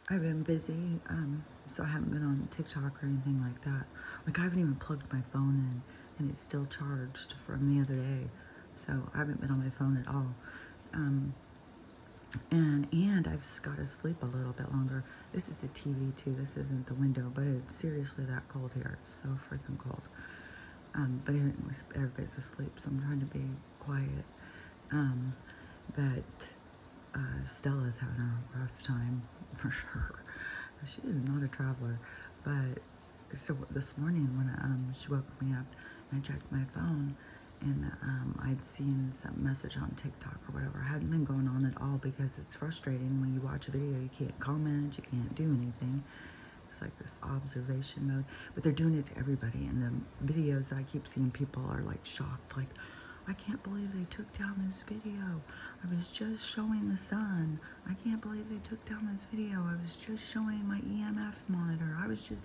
I've been busy, so I haven't been on TikTok or anything like that. Like, I haven't even plugged my phone in, and it's still charged from the other day. So I haven't been on my phone at all. Um, and I've just got to sleep a little bit longer. This is a TV too. This isn't the window, but it's seriously that cold here. It's so freaking cold. But everybody's asleep, so I'm trying to be quiet. But Stella's having a rough time for sure. She is not a traveler. But so this morning when she woke me up and I checked my phone, and I'd seen some message on TikTok or whatever. I hadn't been going on at all because it's frustrating when you watch a video, you can't comment, you can't do anything. It's like this observation mode, but they're doing it to everybody. And the videos that I keep seeing, people are like shocked, like, I can't believe they took down this video. I was just showing the sun. I can't believe they took down this video. I was just showing my EMF monitor. I was just,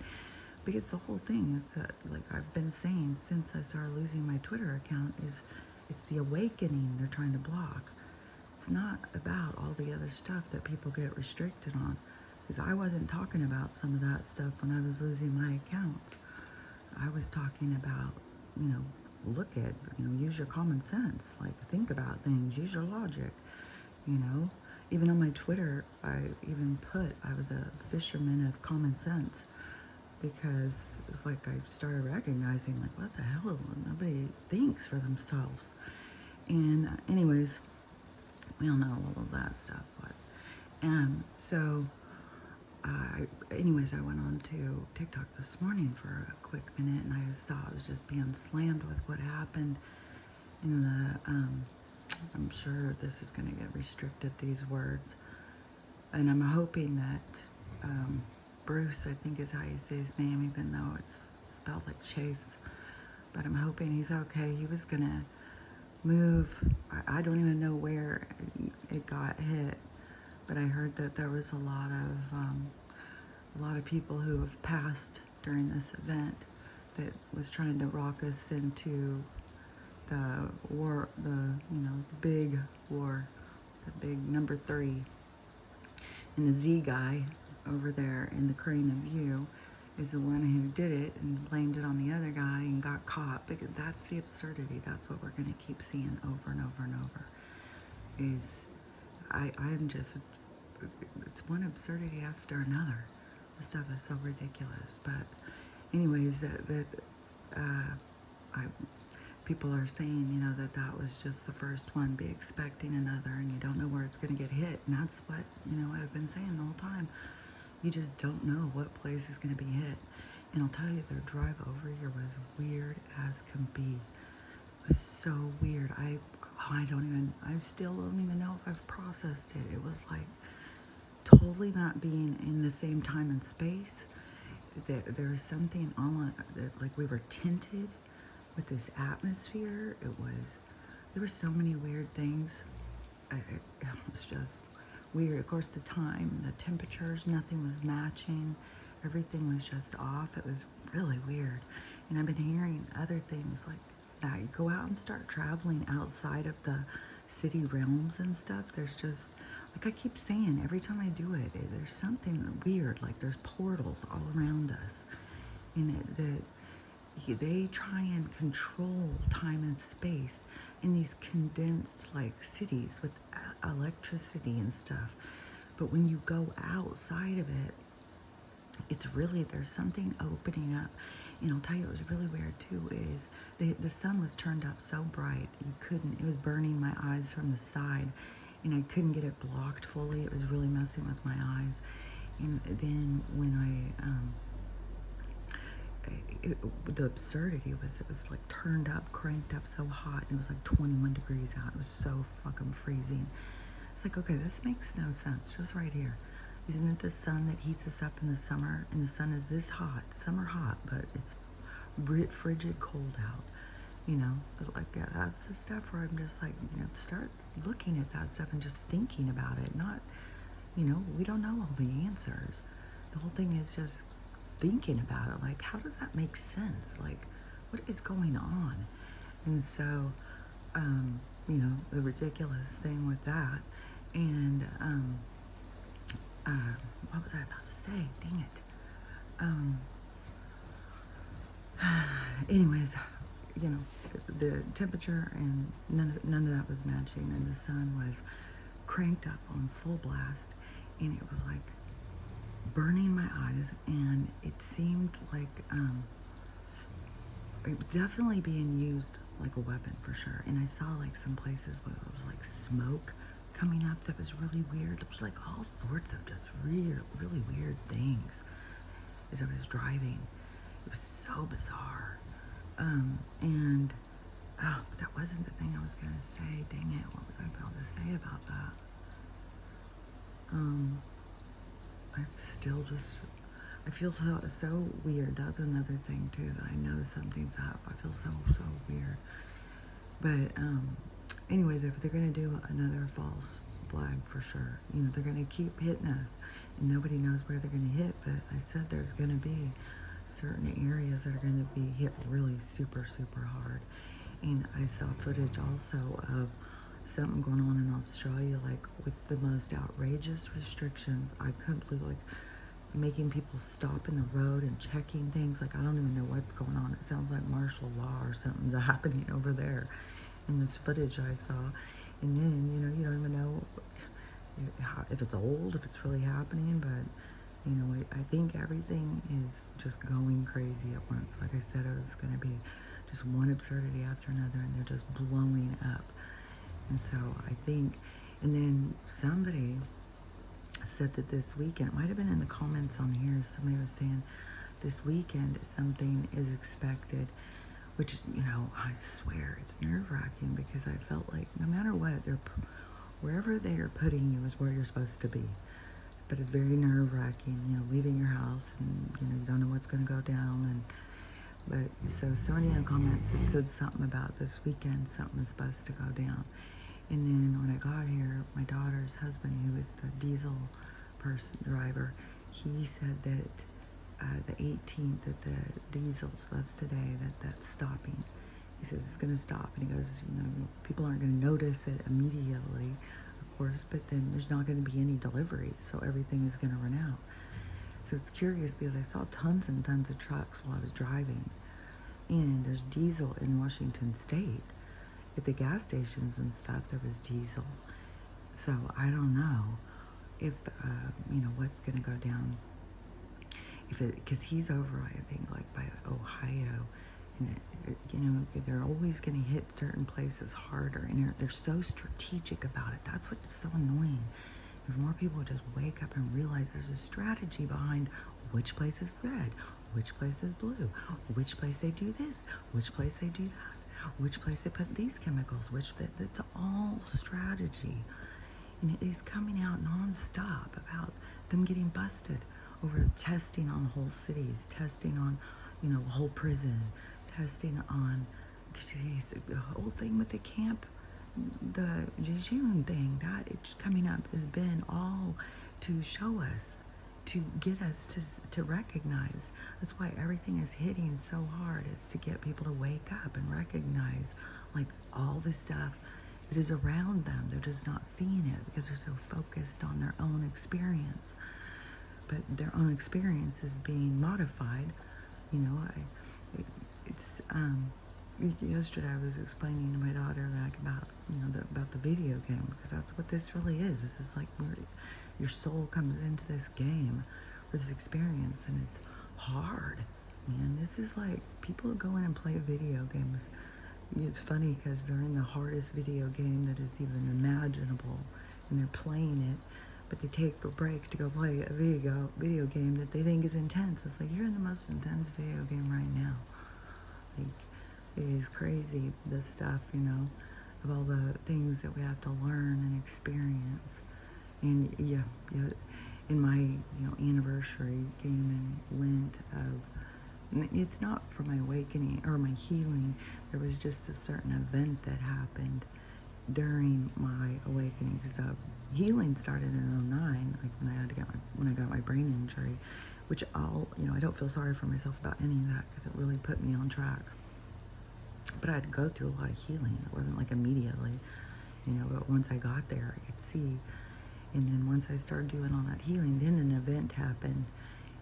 because the whole thing is that, like I've been saying since I started losing my Twitter account, is it's the awakening they're trying to block. It's not about all the other stuff that people get restricted on. Because I wasn't talking about some of that stuff when I was losing my accounts. I was talking about, look at, use your common sense. Like, think about things, use your logic, Even on my Twitter, I even put I was a fisherman of common sense, because it was like I started recognizing, like, what the hell? Nobody thinks for themselves. And anyways, we all know all of that stuff. But so anyways, I went on to TikTok this morning for a quick minute, and I saw I was just being slammed with what happened in the. I'm sure this is going to get restricted, these words, and I'm hoping that Bruce, I think is how you say his name, even though it's spelled like Chase, but I'm hoping he's okay. He was gonna move. I don't even know where it got hit, but I heard that there was a lot of people who have passed during this event that was trying to rock us into the war, the big war, the big number 3. And the Z guy over there in the crane of view is the one who did it and blamed it on the other guy and got caught, because that's the absurdity. That's what we're going to keep seeing over and over and over. Is I'm just, it's one absurdity after another. This stuff is so ridiculous. But anyways, people are saying, that was just the first one. Be expecting another, and you don't know where it's going to get hit. And that's what, I've been saying the whole time. You just don't know what place is going to be hit. And I'll tell you, their drive over here was weird as can be. It was so weird. I still don't even know if I've processed it. It was like totally not being in the same time and space. There was something on that, like we were tinted with this atmosphere. There were so many weird things. It was just weird. Of course, the time, the temperatures, nothing was matching. Everything was just off. It was really weird. And I've been hearing other things like that. You go out and start traveling outside of the city realms and stuff. There's just, like I keep saying, every time I do it, there's something weird. Like there's portals all around us. And they try and control time and space in these condensed like cities with electricity and stuff. But when you go outside of it, it's really, there's something opening up. And I'll tell you, it was really weird too, is the sun was turned up so bright, it was burning my eyes from the side, and I couldn't get it blocked fully. It was really messing with my eyes. And then when the absurdity was, it was like turned up, cranked up so hot, and it was like 21 degrees out. It was so fucking freezing. It's like, okay, this makes no sense. Just right here. Isn't it the sun that heats us up in the summer? And the sun is this hot, summer hot, but it's frigid cold out. But like, yeah, that's the stuff where I'm just like, start looking at that stuff and just thinking about it. Not, we don't know all the answers. The whole thing is just thinking about it. Like, how does that make sense? Like, what is going on? And so, the ridiculous thing with that, and what was I about to say? Dang it. Anyways, you know, the temperature and none of that was matching, and the sun was cranked up on full blast, and it was like burning my eyes, and it seemed like it was definitely being used like a weapon for sure. And I saw like some places where it was like smoke coming up that was really weird. It was like all sorts of just really weird things as I was driving. It was so bizarre. And but that wasn't the thing I was gonna say. Dang it, what was I about to say about that? I'm still just, I feel so weird. That's another thing too, that I know something's up. I feel so weird. But anyways, if they're gonna do another false flag, for sure, you know, they're gonna keep hitting us, and nobody knows where they're gonna hit. But I said there's gonna be certain areas that are gonna be hit really super hard. And I saw footage also of something going on in Australia, like with the most outrageous restrictions. I couldn't believe, like, making people stop in the road and checking things. Like, I don't even know what's going on. It sounds like martial law or something's happening over there in this footage I saw. And then, you know, you don't even know if it's old, if it's really happening. But, you know, I think everything is just going crazy at once. Like I said, it was going to be just one absurdity after another, and they're just blowing up. And so I think, and then somebody said that this weekend, it might have been in the comments on here, somebody was saying this weekend something is expected, which, you know, I swear it's nerve-wracking, because I felt like no matter what, wherever they are putting you is where you're supposed to be. But it's very nerve-wracking, you know, leaving your house, and, you know, you don't know what's going to go down. But so somebody in the comments had said something about this weekend, something was supposed to go down. And then when I got here, my daughter's husband, who is the diesel driver, he said that the 18th, that the diesels, that's today, that's stopping. He said it's going to stop. And he goes, you know, people aren't going to notice it immediately, of course, but then there's not going to be any deliveries, so everything is going to run out. So it's curious, because I saw tons and tons of trucks while I was driving, and there's diesel in Washington State. At the gas stations and stuff, there was diesel. So I don't know if, you know, what's going to go down. Because he's over, I think, like by Ohio. And, you know, they're always going to hit certain places harder. And they're so strategic about it. That's what's so annoying. If more people would just wake up and realize there's a strategy behind which place is red, which place is blue, which place they do this, which place they do that, which place they put these chemicals, it's all strategy. And it is coming out non-stop about them getting busted over testing on whole cities, testing on, you know, a whole prison, testing on, geez, the whole thing with the camp, the Jejune thing, that it's coming up has been all to show us, to get us to recognize. That's why everything is hitting so hard. It's to get people to wake up and recognize, like, all this stuff that is around them. They're just not seeing it because they're so focused on their own experience. But their own experience is being modified. You know, yesterday I was explaining to my daughter, like, about, you know, about the video game, because that's what this really is. This is like where your soul comes into this game, or this experience, and it's hard, man. This is like, people go in and play video games. It's funny because they're in the hardest video game that is even imaginable, and they're playing it, but they take a break to go play a video game that they think is intense. It's like, you're in the most intense video game right now. Like, it is crazy, this stuff, you know, of all the things that we have to learn and experience. And yeah, in my, you know, anniversary game in Lent of, it's not for my awakening or my healing. There was just a certain event that happened during my awakening, because the healing started in 2009, like when I got my brain injury, which you know, I don't feel sorry for myself about any of that, because it really put me on track. But I had to go through a lot of healing. It wasn't like immediately, you know, but once I got there, I could see. And then once I started doing all that healing, then an event happened,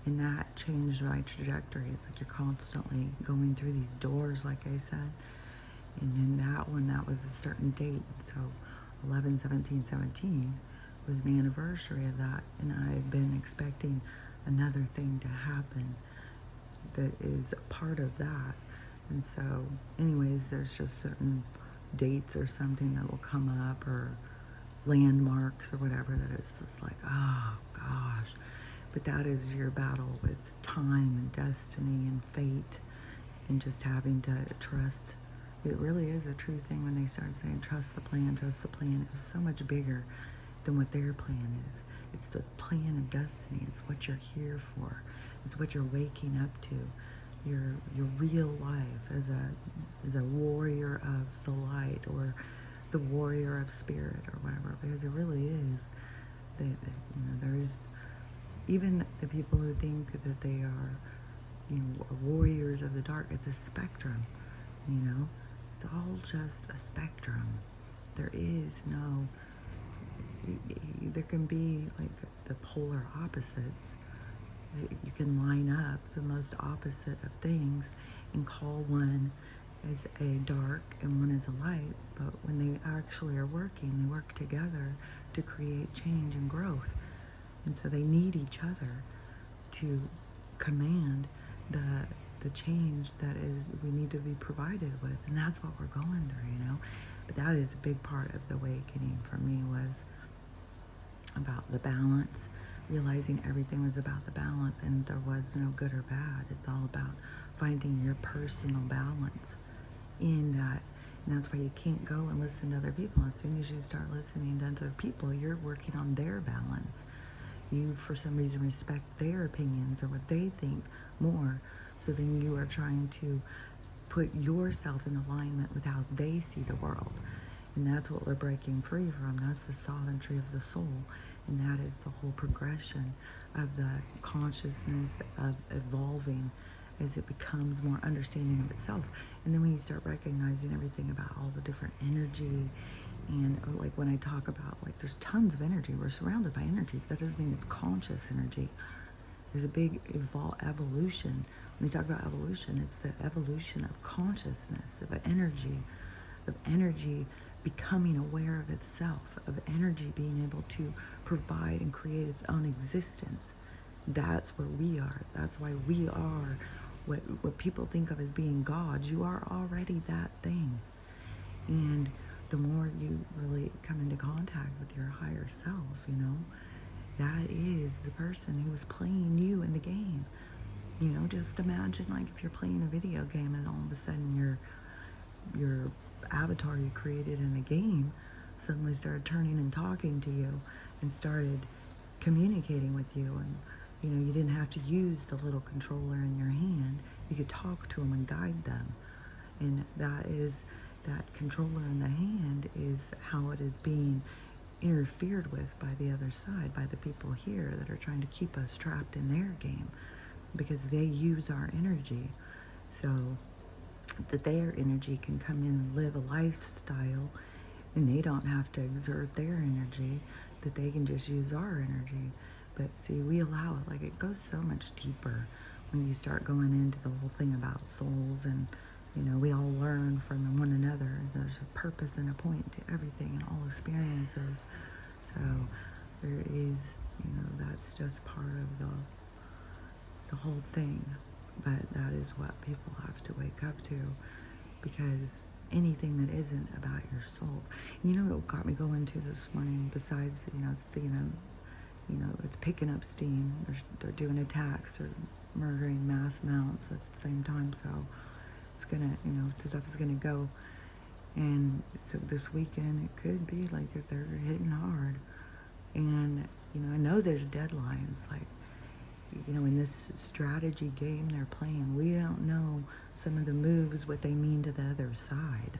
and that changed my trajectory. It's like you're constantly going through these doors, like I said. And then that one, that was a certain date. So 11/17/17 was the anniversary of that. And I've been expecting another thing to happen that is a part of that. And so anyways, there's just certain dates or something that will come up, or landmarks or whatever, that is just like, oh gosh. But that is your battle with time and destiny and fate, and just having to trust. It really is a true thing when they start saying trust the plan, trust the plan. It was so much bigger than what their plan is. It's the plan of destiny. It's what you're here for. It's what you're waking up to. Your real life as a warrior of the light, or the warrior of spirit, or whatever. Because it really is. There's even the people who think that they are, warriors of the dark. It's a spectrum. It's all just a spectrum. There is no. There can be like the polar opposites. You can line up the most opposite of things and call one as a dark and one as a light, but when they actually are working, they work together to create change and growth. And so they need each other to command the change that is we need to be provided with. And that's what we're going through, But that is a big part of the awakening for me, was about the balance, realizing everything was about the balance, and there was no good or bad. It's all about finding your personal balance in that. And that's why you can't go and listen to other people. As soon as you start listening to other people, you're working on their balance. You, for some reason, respect their opinions or what they think more. So then you are trying to put yourself in alignment with how they see the world. And that's what we're breaking free from. That's the sovereignty of the soul. And that is the whole progression of the consciousness of evolving as it becomes more understanding of itself. And then when you start recognizing everything about all the different energy, and like when I talk about, like, there's tons of energy. We're surrounded by energy. That doesn't mean it's conscious energy. There's a big evolution. When we talk about evolution, it's the evolution of consciousness, of energy becoming aware of itself, of energy being able to provide and create its own existence. That's where we are. That's why we are what people think of as being gods. You are already that thing. And the more you really come into contact with your higher self, that is the person who is playing you in the game. Just imagine, like, if you're playing a video game and all of a sudden your avatar you created in the game suddenly started turning and talking to you and started communicating with you, and you didn't have to use the little controller in your hand. You could talk to them and guide them. And that controller in the hand is how it is being interfered with by the other side, by the people here that are trying to keep us trapped in their game, because they use our energy so that their energy can come in and live a lifestyle, and they don't have to exert their energy, that they can just use our energy. But see, we allow it. Like, it goes so much deeper when you start going into the whole thing about souls, and we all learn from one another. There's a purpose and a point to everything and all experiences. So there is, that's just part of the whole thing. But that is what people have to wake up to, because anything that isn't about your soul. What got me going to this morning, besides, seeing them, it's picking up steam. They're doing attacks or murdering mass amounts at the same time. So it's gonna, stuff is gonna go. And so this weekend, it could be like if they're hitting hard. And, I know there's deadlines, like, in this strategy game they're playing, we don't know some of the moves, what they mean to the other side.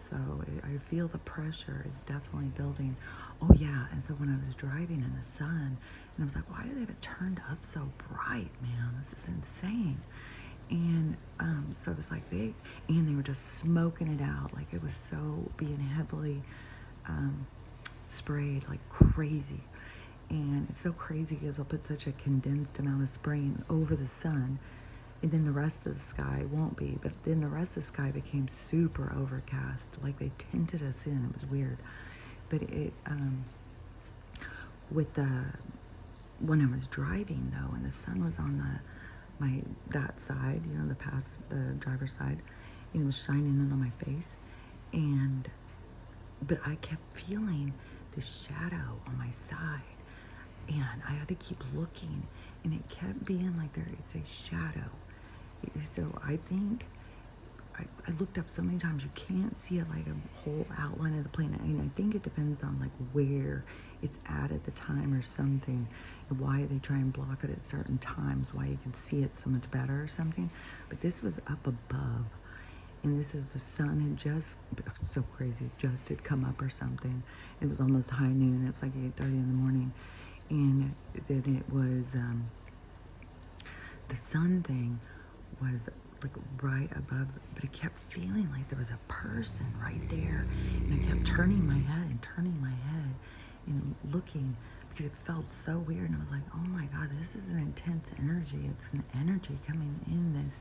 So I feel the pressure is definitely building. Oh yeah, and so when I was driving in the sun, and I was like, why do they have it turned up so bright, man? This is insane. And so it was like they were just smoking it out. Like, it was so being heavily sprayed like crazy. And it's so crazy because I'll put such a condensed amount of spraying over the sun, and then the rest of the sky won't be. But then the rest of the sky became super overcast, like they tinted us in. It was weird. But it, with the, when I was driving though, and the sun was on that side, you know, the driver's side, and it was shining in on my face, but I kept feeling the shadow on my side, and I had to keep looking, and it kept being like it's a shadow. So I think I looked up so many times, you can't see it like a whole outline of the planet. And I think it depends on like where it's at the time or something, and why they try and block it at certain times, why you can see it so much better or something. But this was up above, and this is the sun had just, so crazy, just had come up or something. It was almost high noon. It was like 8:30 in the morning, and then it was the sun thing was like right above, but it kept feeling like there was a person right there, and I kept turning my head and looking, because it felt so weird, and I was like, oh my God, this is an intense energy. It's an energy coming in this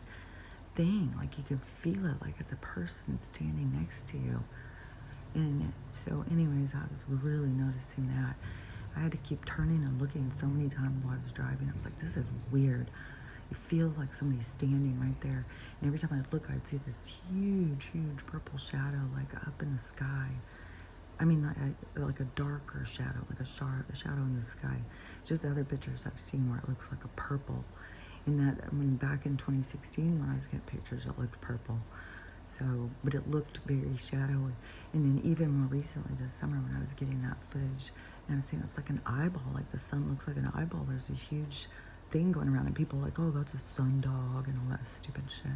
thing, like you can feel it, like it's a person standing next to you. And so anyways, I was really noticing that. I had to keep turning and looking so many times while I was driving. I was like, this is weird. It feels like somebody's standing right there. And every time I'd look, I'd see this huge, huge purple shadow, like up in the sky. I mean, like a darker shadow, like a shadow in the sky. Just other pictures I've seen where it looks like a purple. And that, I mean, back in 2016, when I was getting pictures, it looked purple. So, but it looked very shadowy. And then even more recently this summer, when I was getting that footage, and I was saying it's like an eyeball, like the sun looks like an eyeball. There's a huge thing going around, and people are like, oh, that's a sun dog and all that stupid shit.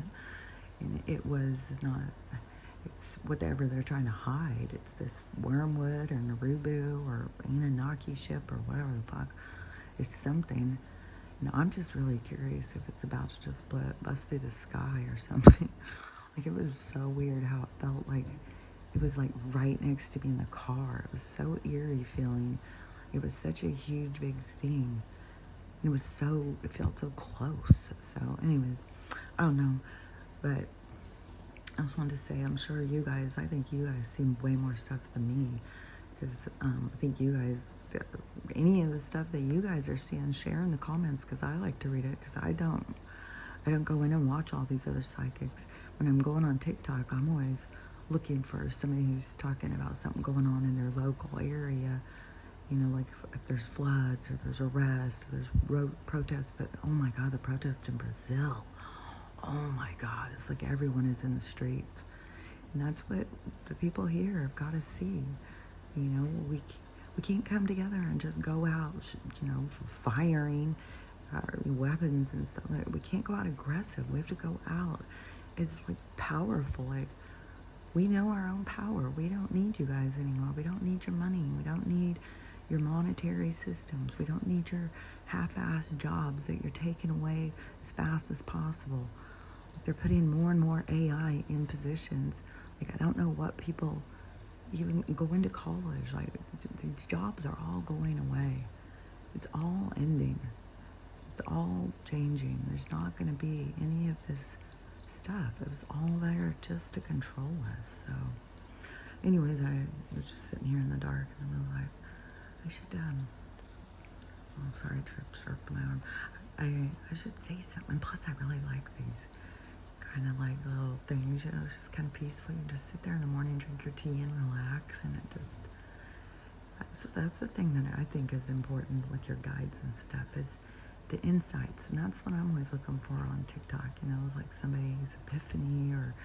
And it was not, it's whatever they're trying to hide. It's this wormwood or Narubu or Anunnaki ship or whatever the fuck. It's something. And I'm just really curious if it's about to just bust through the sky or something. Like, it was so weird how it felt like it was like right next to me in the car. It was so eerie feeling. It was such a huge big thing. It felt so close. So anyways, I don't know, but I just wanted to say, I'm sure I think you guys see way more stuff than me, because I think you guys, any of the stuff that you guys are seeing, share in the comments, because I like to read it, because I don't go in and watch all these other psychics. When I'm going on TikTok, I'm always looking for somebody who's talking about something going on in their local area. You know, like if there's floods or there's arrests or there's road protests. But oh my God, the protests in Brazil. Oh my God, it's like everyone is in the streets. And that's what the people here have got to see. You know, we can't come together and just go out, you know, firing weapons and stuff. We can't go out aggressive. We have to go out as like powerful. Like, we know our own power. We don't need you guys anymore. We don't need your money. We don't need your monetary systems. We don't need your half-assed jobs that you're taking away as fast as possible. They're putting more and more AI in positions. Like, I don't know what people even go into college. Like, these jobs are all going away. It's all ending. It's all changing. There's not going to be any of this stuff. It was all there just to control us. So anyways, I was just sitting here in the dark, and I'm like, I should oh, sorry, tripped my arm. I should say something. Plus, I really like these kind of like little things, you know. It's just kind of peaceful. You just sit there in the morning, drink your tea, and relax, and it just, so that's the thing that I think is important with your guides and stuff, is the insights. And that's what I'm always looking for on TikTok. You know, it's like somebody's epiphany or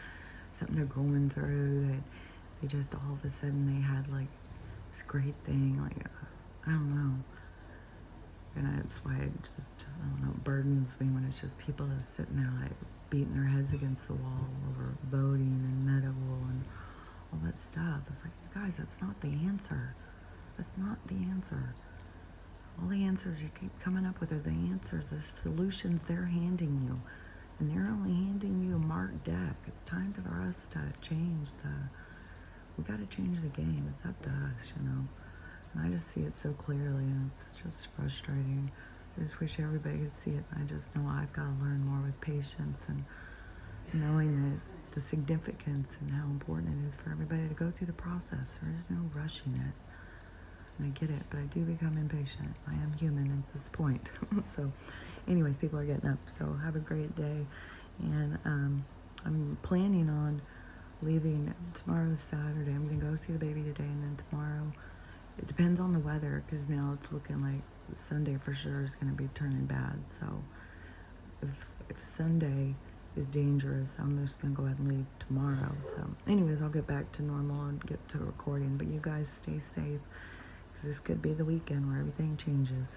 something they're going through that they just all of a sudden they had like this great thing. Like, I don't know. And that's why it just, I don't know, burdens me when it's just people just sitting there like beating their heads against the wall over voting and medical and all that stuff. It's like, guys, that's not the answer. That's not the answer. All the answers you keep coming up with are the answers, the solutions they're handing you. And they're only handing you a marked deck. It's time for us to change we gotta change the game. It's up to us, you know. And I just see it so clearly, and it's just frustrating. I just wish everybody could see it. I just know I've got to learn more with patience and knowing that the significance and how important it is for everybody to go through the process. There is no rushing it. And I get it, but I do become impatient. I am human at this point. So anyways, people are getting up. So have a great day. And I'm planning on leaving tomorrow's Saturday. I'm going to go see the baby today, and then tomorrow, it depends on the weather, because now it's looking like Sunday for sure is going to be turning bad. So if Sunday is dangerous, I'm just going to go ahead and leave tomorrow. So anyways, I'll get back to normal and get to recording. But you guys stay safe, because this could be the weekend where everything changes.